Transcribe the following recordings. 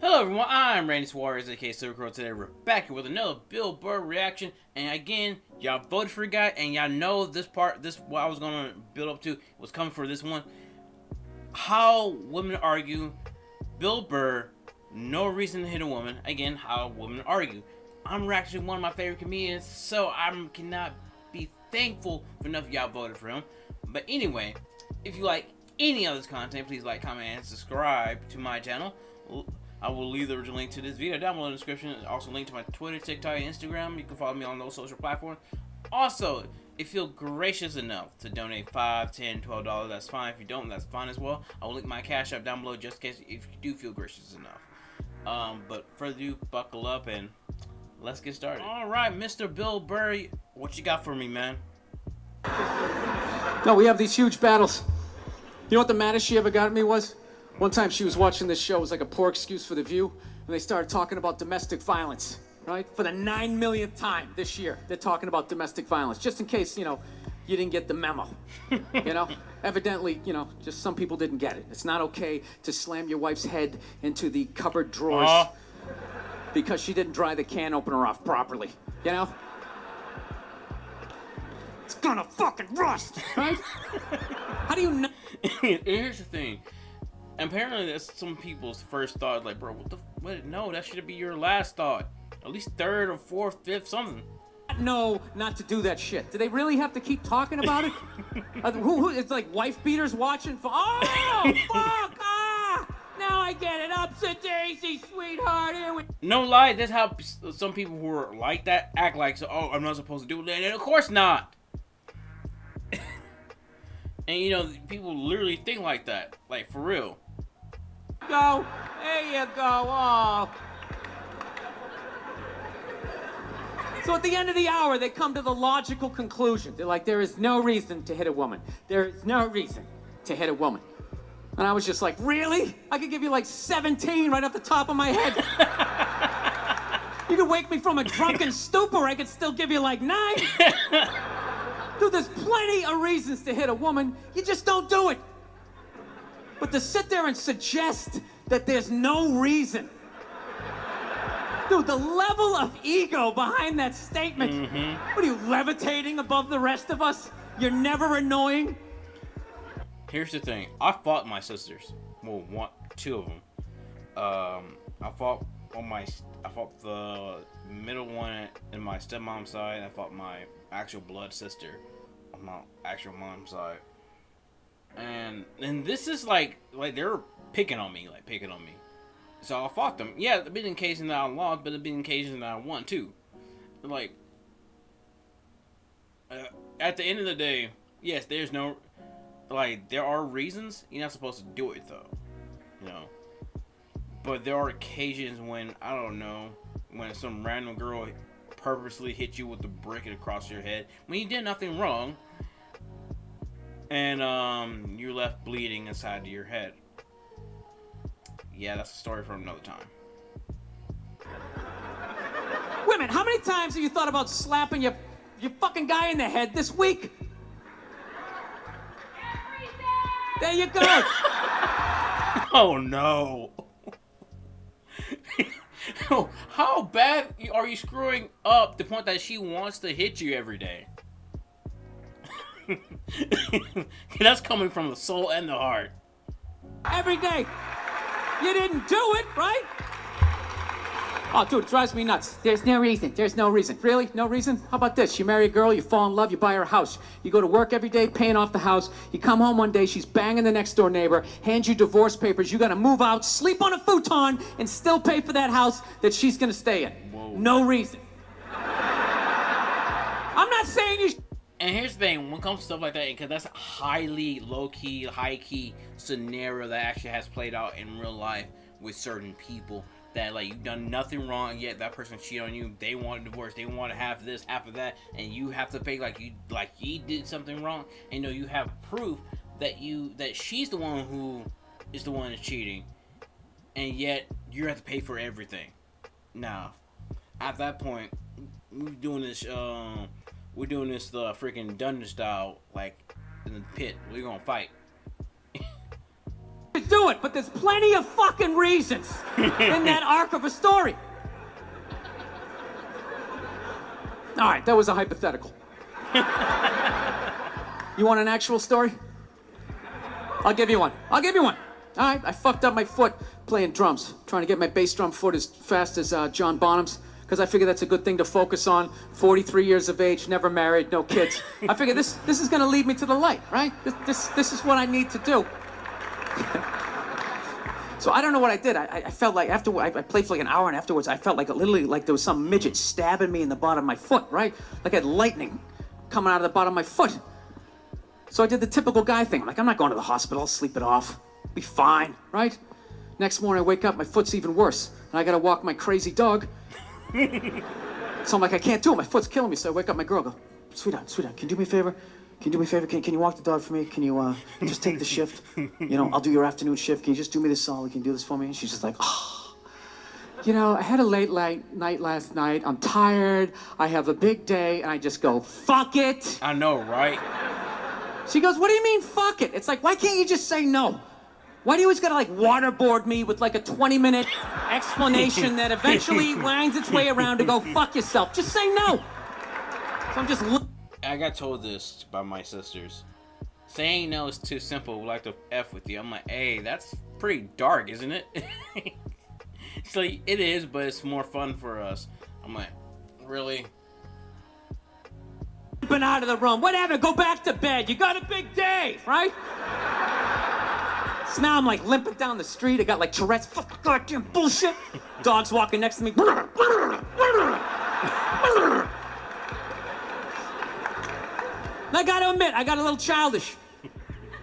Hello everyone, I'm Randy Suarez, aka Silva. Today we're back here with another Bill Burr reaction. And again, y'all voted for a guy, and y'all know this what I was gonna build up to was coming for this one. How women argue. Bill Burr, no reason to hit a woman. Again, how women argue. I'm actually one of my favorite comedians, so I cannot be thankful for enough of y'all voted for him. But anyway, if you like any of this content, please like, comment, and subscribe to my channel. I will leave the original link to this video down below in the description. Also link to my Twitter, TikTok, and Instagram. You can follow me on those social platforms. Also, if you're gracious enough to donate $5, $10, $12, that's fine. If you don't, that's fine as well. I will link my Cashapp down below just in case if you do feel gracious enough. But further ado, buckle up and let's get started. Alright, Mr. Bill Burr, what you got for me, man? No, we have these huge battles. You know what the maddest she ever got at me was? One time she was watching this show, it was like a poor excuse for The View, and they started talking about domestic violence, right? For the 9 millionth time this year, they're talking about domestic violence, just in case, you didn't get the memo, Evidently, just some people didn't get it. It's not okay to slam your wife's head into the cupboard drawers because she didn't dry the can opener off properly, It's gonna fucking rust, right? How do you know? Here's the thing. Apparently, that's some people's first thought. Like, bro, what? No, that should be your last thought. At least third or fourth, fifth, something. No, not to do that shit. Do they really have to keep talking about it? It's like wife beaters watching for. Oh, fuck! Now I get it. Upset Daisy, sweetheart. Here we. No lie, that's how some people who are like that act like. So, I'm not supposed to do it. And of course not. And people literally think like that, like for real. Go. There you go. Oh. So at the end of the hour, they come to the logical conclusion. They're like, there is no reason to hit a woman. There is no reason to hit a woman. And I was just like, really? I could give you like 17 right off the top of my head. You could wake me from a drunken stupor, I could still give you like 9. Dude, there's plenty of reasons to hit a woman. You just don't do it. But to sit there and suggest that there's no reason. Dude, the level of ego behind that statement. What are you, levitating above the rest of us? You're never annoying? Here's the thing. I fought my sisters. Well, two of them. I fought the middle one in my stepmom's side, and I fought my actual blood sister on my actual mom's side. And this is like they're picking on me. So I fought them. Yeah, there've been occasions that I lost, but there've been occasions that I won too. Like, at the end of the day, yes, there are reasons. You're not supposed to do it though, But there are occasions when, I don't know, when some random girl purposely hit you with a brick across your head when you did nothing wrong, and you're left bleeding inside of your head. Yeah, that's a story for another time. Wait a minute, how many times have you thought about slapping your fucking guy in the head this week? There you go. Oh no. How bad are you screwing up the point that she wants to hit you every day? That's coming from the soul and the heart. Every day. You didn't do it, right? Oh, dude, it drives me nuts. There's no reason. There's no reason. Really? No reason? How about this? You marry a girl, you fall in love, you buy her a house. You go to work every day paying off the house. You come home one day, she's banging the next door neighbor, hands you divorce papers. You got to move out, sleep on a futon, and still pay for that house that she's going to stay in. Whoa. No reason. I'm not saying you... And here's the thing, when it comes to stuff like that, because that's a highly low-key, high-key scenario that actually has played out in real life with certain people, that like you've done nothing wrong yet that person cheated on you, they want a divorce, they want to have this, half of that, and you have to pay like you did something wrong, and you have proof that she's the one who is the one that's cheating, and yet you have to pay for everything. Now, at that point, we're doing this the freaking dungeon style, like in the pit. We're gonna fight. Do do it, but there's plenty of fucking reasons in that arc of a story. All right, that was a hypothetical. You want an actual story? I'll give you one. All right, I fucked up my foot playing drums, trying to get my bass drum foot as fast as John Bonham's, because I figure that's a good thing to focus on. 43 years of age, never married, no kids. I figure this is gonna lead me to the light, right? This is what I need to do. So I don't know what I did. I felt like after I played for like an hour, and afterwards I felt like literally like there was some midget stabbing me in the bottom of my foot, right? Like I had lightning coming out of the bottom of my foot. So I did the typical guy thing. I'm like, I'm not going to the hospital. I'll sleep it off. Be fine, right? Next morning I wake up, my foot's even worse, and I gotta walk my crazy dog. So I'm like, I can't do it. My foot's killing me. So I wake up my girl, go, sweetheart, can you do me a favor? Can you do me a favor? Can you walk the dog for me? Can you just take the shift? You know, I'll do your afternoon shift. Can you just do me this solid? Can you do this for me? And she's just like, oh. You know, I had a late night last night. I'm tired. I have a big day. And I just go, fuck it. I know, right? She goes, what do you mean, fuck it? It's like, why can't you just say no? Why do you always gotta like waterboard me with like a 20-minute explanation that eventually winds its way around to go fuck yourself? Just say no. So I'm just I got told this by my sisters. Saying no is too simple. We like to F with you. I'm like, hey, that's pretty dark, isn't it? So it is, but it's more fun for us. I'm like, really? Been out of the room. Whatever, go back to bed. You got a big day, right? So now I'm like limping down the street. I got like Tourette's. Fucking goddamn bullshit. Dog's walking next to me. And I gotta admit, I got a little childish.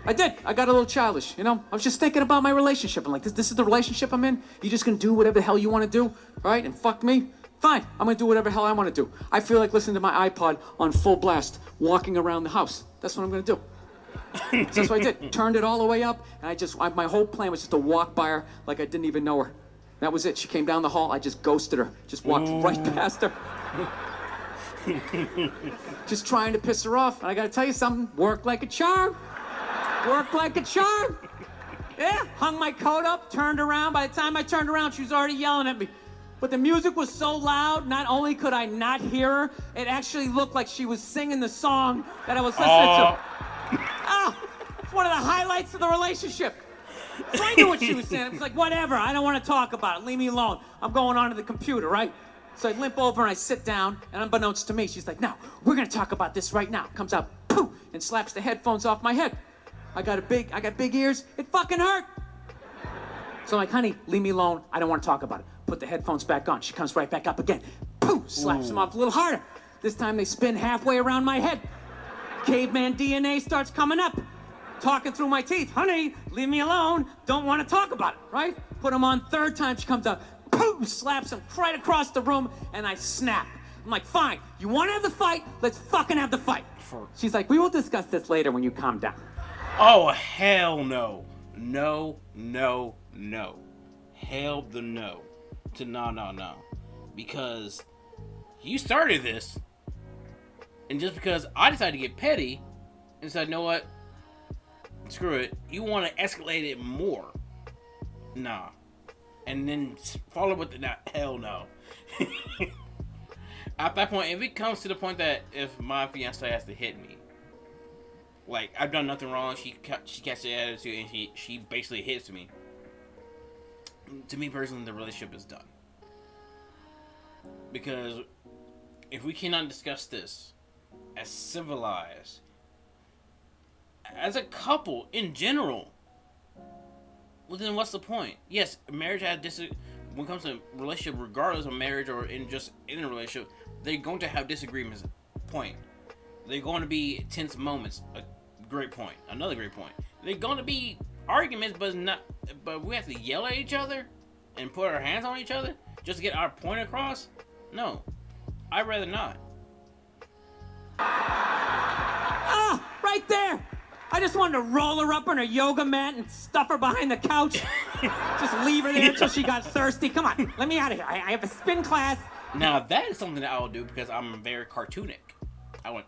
I did. I got a little childish, you know? I was just thinking about my relationship. I'm like, this is the relationship I'm in? You just gonna do whatever the hell you wanna do, right? And fuck me? Fine, I'm gonna do whatever the hell I wanna do. I feel like listening to my iPod on full blast, walking around the house. That's what I'm gonna do. So that's what I did. Turned it all the way up, and my whole plan was just to walk by her like I didn't even know her. That was it. She came down the hall, I just ghosted her. Just walked right past her. Just trying to piss her off. And I gotta tell you something, worked like a charm. Worked like a charm. Yeah, hung my coat up, turned around. By the time I turned around, she was already yelling at me. But the music was so loud, not only could I not hear her, it actually looked like she was singing the song that I was listening to. It's one of the highlights of the relationship. So I knew what she was saying. It was like, whatever, I don't want to talk about it. Leave me alone. I'm going onto the computer, right? So I limp over and I sit down, and unbeknownst to me, she's like, no, we're gonna talk about this right now. Comes out, poof, and slaps the headphones off my head. I got big ears. It fucking hurt. So I'm like, honey, leave me alone. I don't want to talk about it. Put the headphones back on. She comes right back up again. Poof, slaps them off a little harder. This time they spin halfway around my head. Caveman DNA starts coming up. Talking through my teeth. Honey, leave me alone. Don't want to talk about it, right? Put them on third time. She comes out. Poof, slaps him right across the room, and I snap. I'm like, fine. You want to have the fight? Let's fucking have the fight. She's like, we will discuss this later when you calm down. Oh, hell no. No. Hell the no. To no. Because you started this, and just because I decided to get petty and said, you know what? Screw it. You want to escalate it more. Nah. And then follow with the hell no. At that point, if it comes to the point that if my fiance has to hit me, like I've done nothing wrong, she catches the attitude and she basically hits me. To me personally, the relationship is done. Because if we cannot discuss this as civilized, as a couple in general, well then what's the point? Yes, marriage has when it comes to relationship, regardless of marriage or in a relationship, they're going to have disagreements. Point. They're going to be tense moments. A great point. Another great point. They're going to be arguments, but we have to yell at each other and put our hands on each other just to get our point across? No. I'd rather not. Right there. I just wanted to roll her up on her yoga mat and stuff her behind the couch. Just leave her there until she got thirsty. Come on, let me out of here. I have a spin class. Now that is something that I will do because I'm very cartoonic. I went,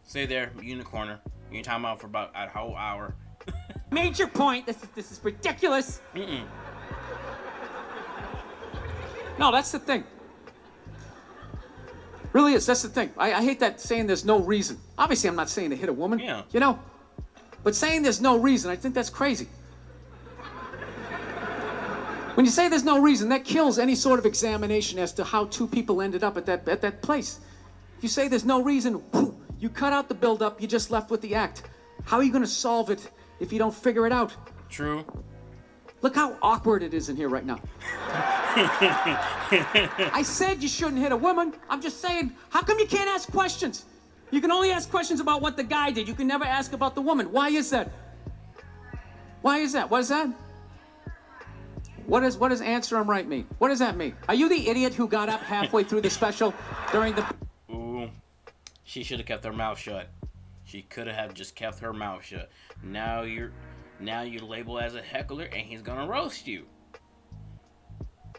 stay there, you in the corner. You can time out for about a whole hour. Major point. This is ridiculous. No, that's the thing. Really is. That's the thing. I hate that saying there's no reason. Obviously, I'm not saying to hit a woman. Yeah. You know? But saying there's no reason, I think that's crazy. When you say there's no reason, that kills any sort of examination as to how two people ended up at that place. If you say there's no reason, whew, you cut out the build-up, you're just left with the act. How are you going to solve it if you don't figure it out? True. Look how awkward it is in here right now. I said you shouldn't hit a woman. I'm just saying, how come you can't ask questions? You can only ask questions about what the guy did. You can never ask about the woman. Why is that? Why is that? What is that? What does answer him right mean? What does that mean? Are you the idiot who got up halfway through the special during the... Ooh, she should have kept her mouth shut. She could have just kept her mouth shut. Now you're labeled as a heckler, and he's gonna roast you.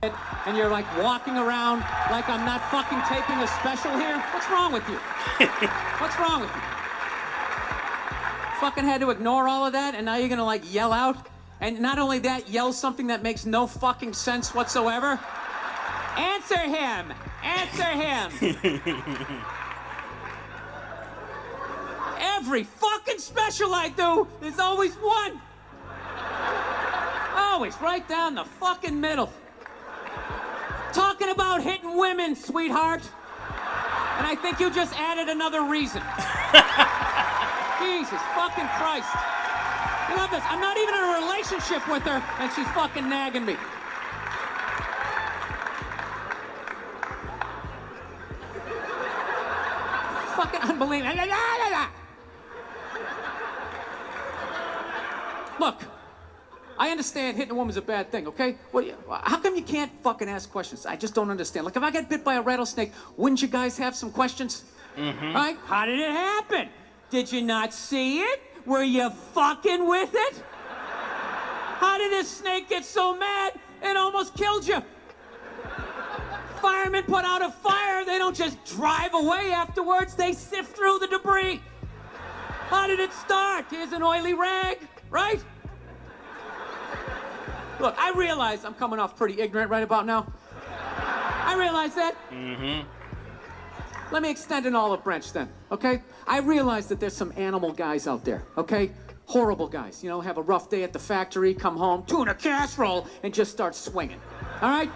And you're like walking around like I'm not fucking taping a special here? What's wrong with you? What's wrong with you? Fucking had to ignore all of that, and now you're gonna like yell out? And not only that, yell something that makes no fucking sense whatsoever? Answer him! Answer him! Every fucking special I do, there's always one. Always right down the fucking middle. Talking about hitting women, sweetheart. And I think you just added another reason. Jesus fucking Christ. You love this. I'm not even in a relationship with her, and she's fucking nagging me. Fucking unbelievable. La, la, la, la. Look, I understand hitting a woman's a bad thing, okay? Well, how come you can't fucking ask questions? I just don't understand. Like, if I get bit by a rattlesnake, wouldn't you guys have some questions? Right? How did it happen? Did you not see it? Were you fucking with it? How did this snake get so mad it almost killed you? Firemen put out a fire. They don't just drive away afterwards. They sift through the debris. How did it start? Here's an oily rag, right? Look, I realize I'm coming off pretty ignorant right about now. I realize that. Let me extend an olive branch then, okay? I realize that there's some animal guys out there, okay? Horrible guys, you know, have a rough day at the factory, come home, tuna casserole, and just start swinging, all right?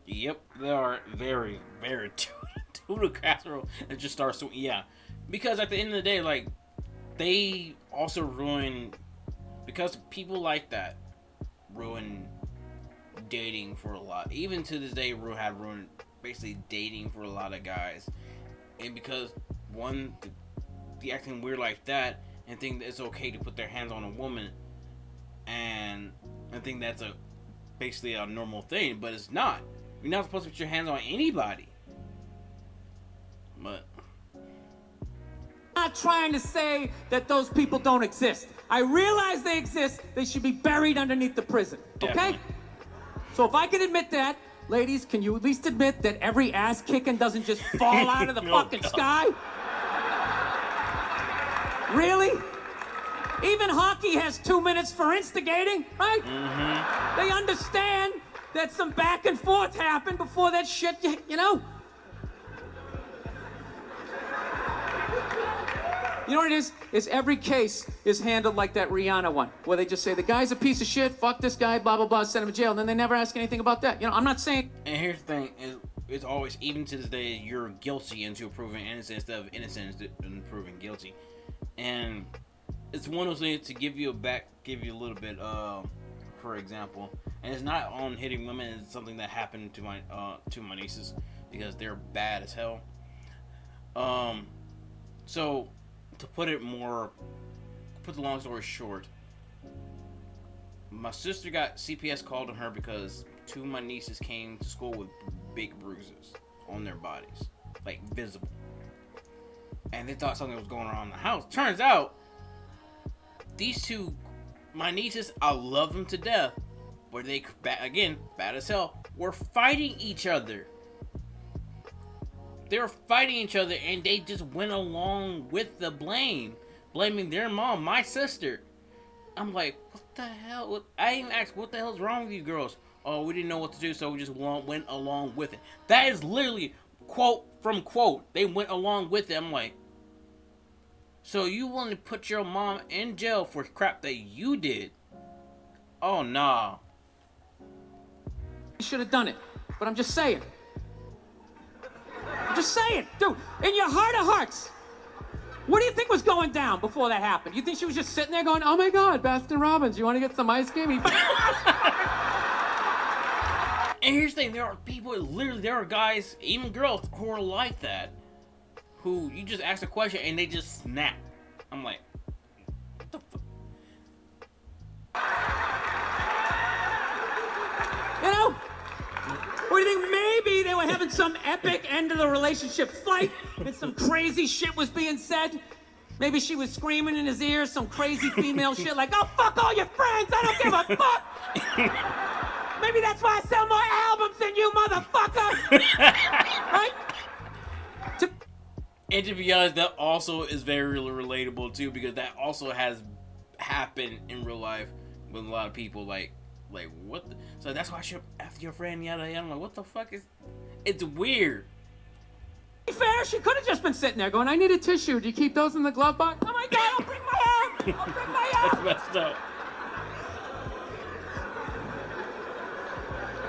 Yep, they are very, very tuna casserole and just start swinging. Yeah, because at the end of the day, like, they also ruin, because people like that ruin dating for a lot. Even to this day, have ruined basically dating for a lot of guys. And because one, the acting weird like that, and think that it's okay to put their hands on a woman, and I think that's basically a normal thing, but it's not. You're not supposed to put your hands on anybody. But I'm not trying to say that those people don't exist. I realize they exist. They should be buried underneath the prison. Okay? Definitely. So if I can admit that, ladies, can you at least admit that every ass kicking doesn't just fall out of the fucking sky? Really? Even hockey has 2 minutes for instigating, right? They understand that some back and forth happened before that shit, you know? You know what it is? Is every case is handled like that Rihanna one, where they just say, the guy's a piece of shit, fuck this guy, blah, blah, blah, send him to jail, and then they never ask anything about that. You know, I'm not saying... And here's the thing, it's always, even to this day, you're guilty until proven innocent instead of innocent and proven guilty. And it's one of those things to give you a little bit, for example. And it's not on hitting women, it's something that happened to my nieces, because they're bad as hell. So, to put the long story short, my sister got CPS called on her because two of my nieces came to school with big bruises on their bodies, like visible. And they thought something was going on in the house. Turns out, these two, my nieces, I love them to death, but they, again, bad as hell, were fighting each other. They were fighting each other, and they just went along with the blame. blaming their mom, my sister. I'm like, what the hell? I even asked, what the hell's wrong with you girls? Oh, we didn't know what to do, so we just went along with it. That is literally quote from quote. They went along with it. I'm like, so you want to put your mom in jail for crap that you did? Oh, nah. You should have done it, but I'm just saying. I'm just saying, dude, in your heart of hearts, what do you think was going down before that happened? You think she was just sitting there going, oh my God, Baskin Robbins, you want to get some ice cream? And here's the thing, there are people, literally, there are guys, even girls, who are like that. Who, you just ask a question and they just snap. I'm like, what the fuck? You know? Or do you think maybe they were having some epic end of the relationship fight and some crazy shit was being said? Maybe she was screaming in his ear some crazy female shit like, oh, fuck all your friends, I don't give a fuck! Maybe that's why I sell more albums than you, motherfucker! Right? And to be honest, that also is very relatable too, because that also has happened in real life with a lot of people. Like what? So that's why I should after your friend yada yada. I'm like, what the fuck is? It's weird. To be fair, she could have just been sitting there going, I need a tissue. Do you keep those in the glove box? Oh my God, I'll bring my arm. I'll bring my arm. That's messed up.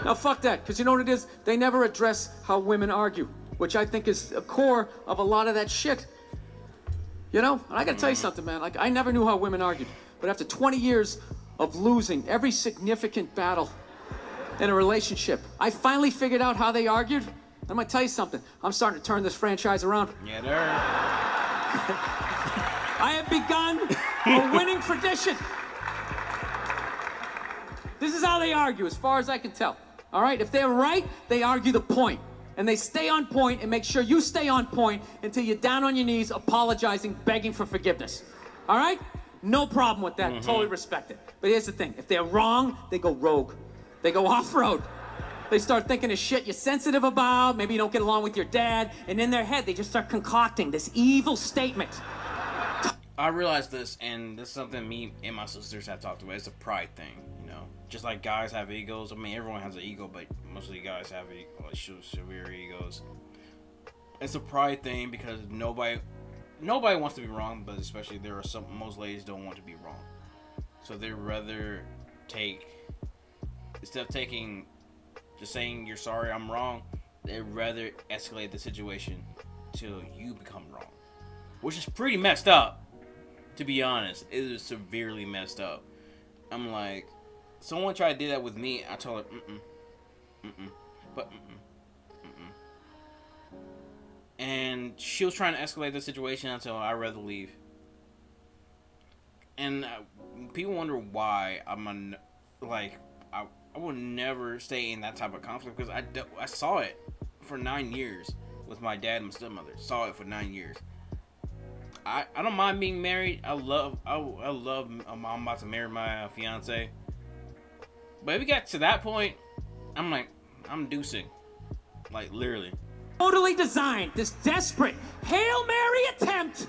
Now fuck that, because you know what it is? They never address how women argue, which I think is a core of a lot of that shit. You know? And I gotta tell you something, man. Like, I never knew how women argued. But after 20 years of losing every significant battle in a relationship, I finally figured out how they argued. I'm gonna tell you something. I'm starting to turn this franchise around. Yeah, there. I have begun a winning tradition. This is how they argue, as far as I can tell. All right? If they're right, they argue the point. And they stay on point and make sure you stay on point until you're down on your knees, apologizing, begging for forgiveness. All right? No problem with that. Totally respect it. But here's the thing. If they're wrong, they go rogue. They go off-road. They start thinking of shit you're sensitive about. Maybe you don't get along with your dad. And in their head, they just start concocting this evil statement. I realized this, and this is something me and my sisters have talked about. It's a pride thing, you know. Just like guys have egos. I mean, everyone has an ego, but mostly guys have severe egos. It's a pride thing because nobody wants to be wrong, but especially most ladies don't want to be wrong. So they rather instead of just saying you're sorry, I'm wrong, they'd rather escalate the situation till you become wrong, which is pretty messed up. To be honest, it is severely messed up. I'm like, someone tried to do that with me. I told her, and she was trying to escalate the situation until I'd rather leave. And people wonder why I would never stay in that type of conflict because I saw it for 9 years with my dad and my stepmother. Saw it for 9 years. I don't mind being married. I love. I'm about to marry my fiance. But if we got to that point, I'm like, I'm deucing, like literally. Totally designed this desperate Hail Mary attempt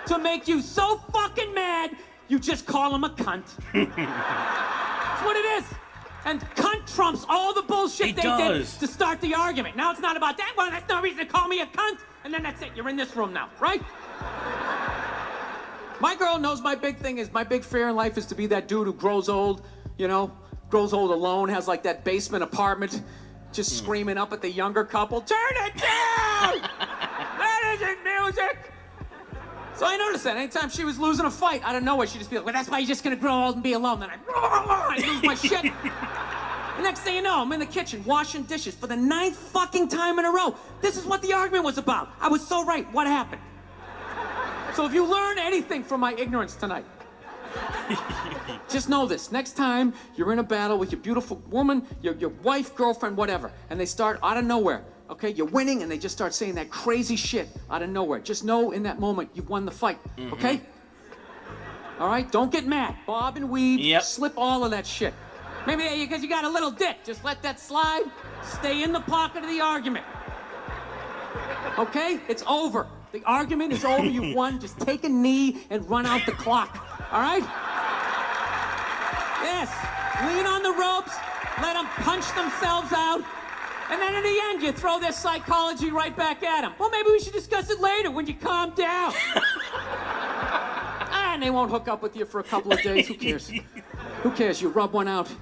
to make you so fucking mad you just call him a cunt. That's what it is. And cunt trumps all the bullshit they did to start the argument. Now it's not about that. Well, that's no reason to call me a cunt. And then that's it. You're in this room now, right? My girl knows my big fear in life is to be that dude who grows old, you know, grows old alone, has like that basement apartment, just screaming up at the younger couple, turn it down! That isn't music! So I noticed that anytime she was losing a fight, out of nowhere, she'd just be like, well, that's why you're just gonna grow old and be alone. Then I'd lose my shit. The next thing you know, I'm in the kitchen washing dishes for the 9th fucking time in a row. This is what the argument was about. I was so right. What happened? So if you learn anything from my ignorance tonight, just know this. Next time you're in a battle with your beautiful woman, your wife, girlfriend, whatever, and they start out of nowhere, okay? You're winning, and they just start saying that crazy shit out of nowhere. Just know in that moment you've won the fight, okay? All right? Don't get mad. Bob and weave, slip all of that shit. Maybe because you got a little dick. Just let that slide. Stay in the pocket of the argument. Okay? It's over. The argument is over. You won. Just take a knee and run out the clock. All right? Yes. Lean on the ropes. Let them punch themselves out. And then in the end, you throw their psychology right back at them. Well, maybe we should discuss it later when you calm down. And they won't hook up with you for a couple of days. Who cares? Who cares? You rub one out.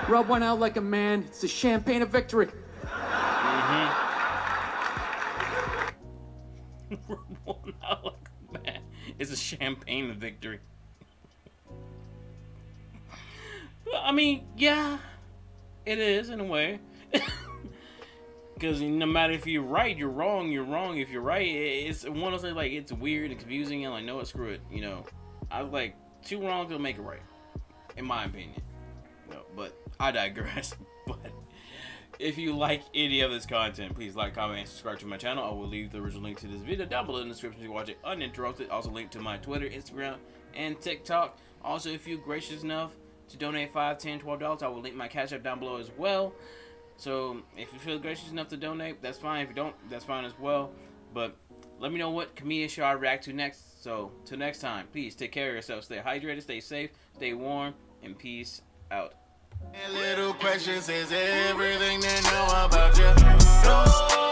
Rub one out like a man. It's the champagne of victory. Rub one out like a man. It's a champagne of victory. I mean, yeah, it is in a way. Because no matter if you're right, you're wrong, you're wrong. If you're right, it's one of those like it's weird and confusing and like, no, screw it. You know, I was like, two wrongs will make it right, in my opinion. No, but I digress. But if you like any of this content, please like, comment, and subscribe to my channel. I will leave the original link to this video down below in the description to watch it uninterrupted. Also link to my Twitter, Instagram, and TikTok. Also, if you're gracious enough to donate $5, $10, $12, I will link my Cashapp down below as well. So if you feel gracious enough to donate, that's fine. If you don't, that's fine as well. But let me know what comedian show I react to next. So till next time, please take care of yourself. Stay hydrated, stay safe, stay warm, and peace out. Little questions is everything they know about you.